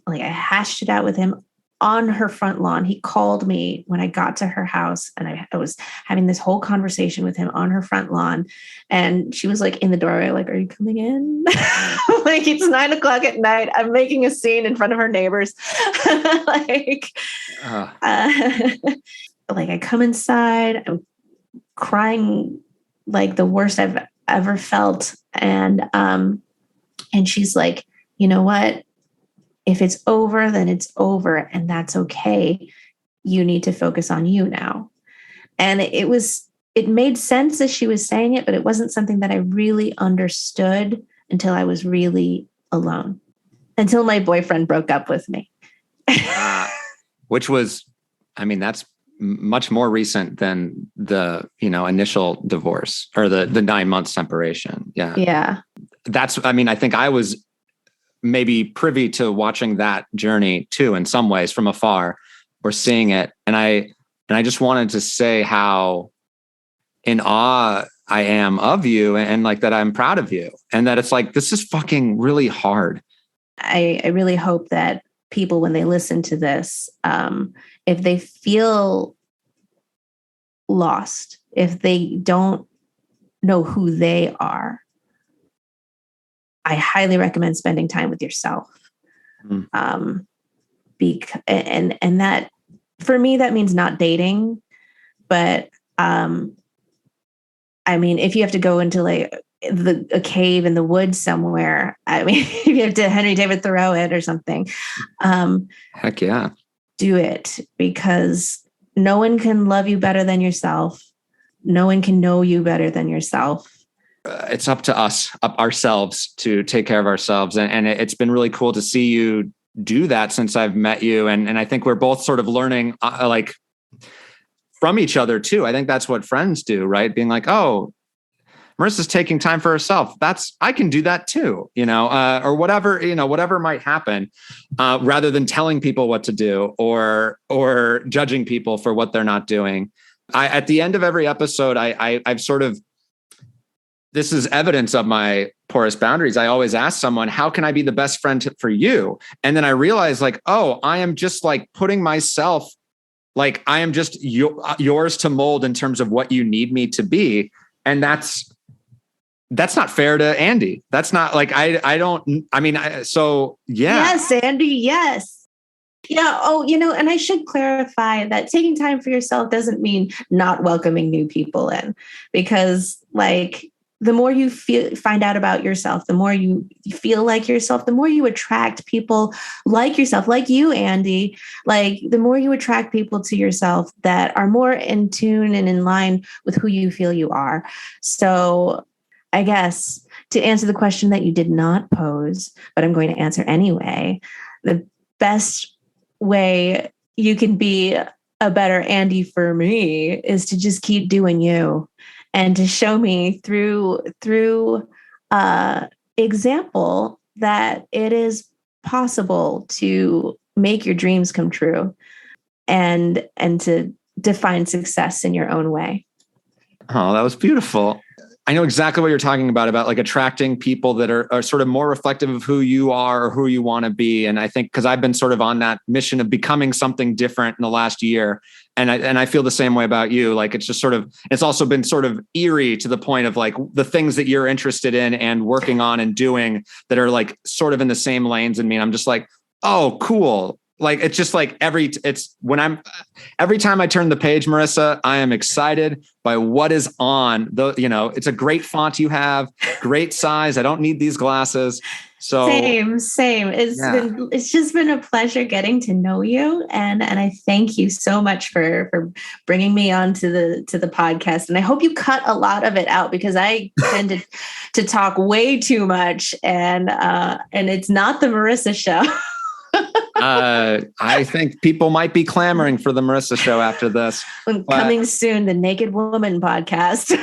Like, I hashed it out with him on her front lawn. He called me when I got to her house, and I was having this whole conversation with him on her front lawn. And she was like in the doorway, like, "Are you coming in?" Like, it's 9:00 at night. I'm making a scene in front of her neighbors. Like, like I come inside, I'm crying like the worst I've ever felt. And she's like, "You know what? If it's over, then it's over, and that's okay. You need to focus on you now." And it made sense as she was saying it, but it wasn't something that I really understood until I was really alone, until my boyfriend broke up with me. Which was, I mean, that's much more recent than the, initial divorce or the 9-month separation. Yeah. Yeah. I mean, I think I was maybe privy to watching that journey too, in some ways from afar or seeing it. And I just wanted to say how in awe I am of you, and like that I'm proud of you, and that it's like, this is fucking really hard. I really hope that people, when they listen to this, if they feel lost, if they don't know who they are, I highly recommend spending time with yourself. And that, for me, that means not dating, but I mean, if you have to go into like a cave in the woods somewhere, I mean, if you have to Henry David Thoreau it or something, heck yeah, do it, because no one can love you better than yourself. No one can know you better than yourself. It's up to us, ourselves, to take care of ourselves. And it's been really cool to see you do that since I've met you. And I think we're both sort of learning like from each other too. I think that's what friends do, right? Being like, oh, Marissa's taking time for herself. I can do that too, or whatever, whatever might happen, rather than telling people what to do or judging people for what they're not doing. At the end of every episode, I've sort of, this is evidence of my porous boundaries. I always ask someone, how can I be the best friend for you? And then I realize like, oh, I am just like putting myself, like I am just yours to mold in terms of what you need me to be. And that's not fair to Andy. That's not like, so yeah. Yes, Andy. Yes. Yeah. Oh, and I should clarify that taking time for yourself doesn't mean not welcoming new people in, because like, the more you find out about yourself, the more you feel like yourself, the more you attract people like yourself, like you, Andy. Like, the more you attract people to yourself that are more in tune and in line with who you feel you are. So I guess to answer the question that you did not pose, but I'm going to answer anyway, the best way you can be a better Andy for me is to just keep doing you, and to show me through example that it is possible to make your dreams come true, and to define success in your own way. Oh, that was beautiful. I know exactly what you're talking about like attracting people that are sort of more reflective of who you are or who you want to be. And I think because I've been sort of on that mission of becoming something different in the last year. And I feel the same way about you. Like, it's just sort of, it's also been sort of eerie to the point of like the things that you're interested in and working on and doing that are like sort of in the same lanes in me. And I'm just like, oh, cool. Like, it's just like every time I turn the page, Marissa, I am excited by what is on it's a great font you have, great size. I don't need these glasses. So same. It's just been a pleasure getting to know you. And I thank you so much for bringing me on to the podcast. And I hope you cut a lot of it out, because I tend to talk way too much, and it's not the Marissa show. I think people might be clamoring for the Marissa show after this. Coming soon, the Naked Woman podcast.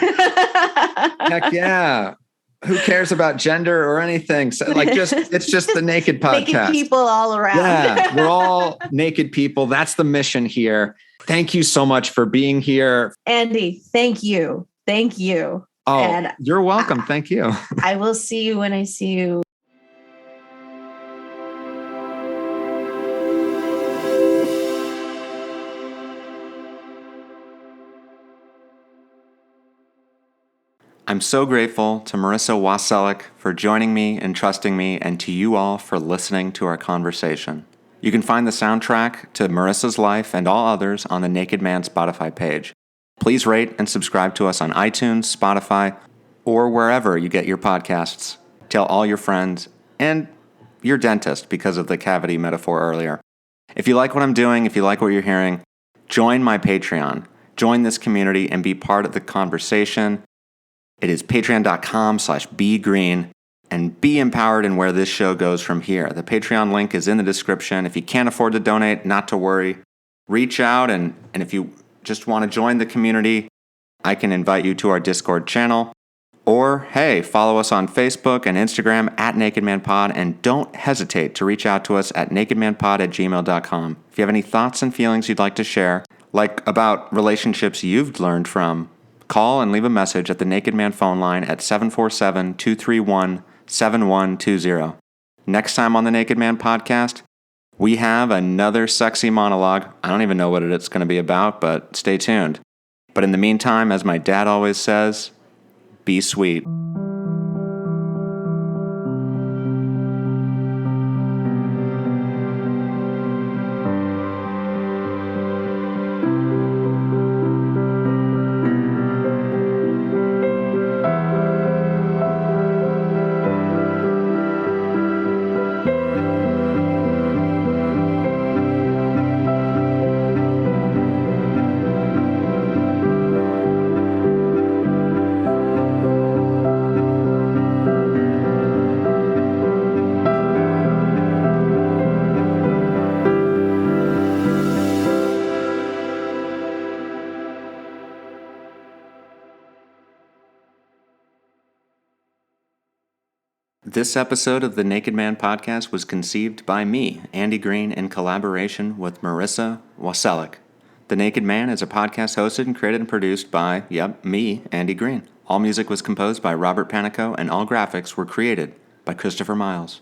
Heck yeah. Who cares about gender or anything? So, it's just the naked podcast. Naked people all around. Yeah, we're all naked people. That's the mission here. Thank you so much for being here. Andy, thank you. Thank you. Oh, and you're welcome. Thank you. I will see you when I see you. I'm so grateful to Marissa Wasseluk for joining me and trusting me, and to you all for listening to our conversation. You can find the soundtrack to Marissa's life and all others on the Naked Man Spotify page. Please rate and subscribe to us on iTunes, Spotify, or wherever you get your podcasts. Tell all your friends and your dentist because of the cavity metaphor earlier. If you like what I'm doing, if you like what you're hearing, join my Patreon. Join this community and be part of the conversation. It is patreon.com/begreen, and be empowered in where this show goes from here. The Patreon link is in the description. If you can't afford to donate, not to worry. Reach out, and if you just want to join the community, I can invite you to our Discord channel. Or, hey, follow us on Facebook and Instagram @NakedManPod, and don't hesitate to reach out to us at nakedmanpod@gmail.com. If you have any thoughts and feelings you'd like to share, like about relationships you've learned from, call and leave a message at the Naked Man phone line at 747-231-7120. Next time on the Naked Man podcast, we have another sexy monologue. I don't even know what it's going to be about, but stay tuned. But in the meantime, as my dad always says, be sweet. This episode of the Naked Man podcast was conceived by me, Andy Green, in collaboration with Marissa Wasseluk. The Naked Man is a podcast hosted and created and produced by, me, Andy Green. All music was composed by Robert Panico, and all graphics were created by Christopher Miles.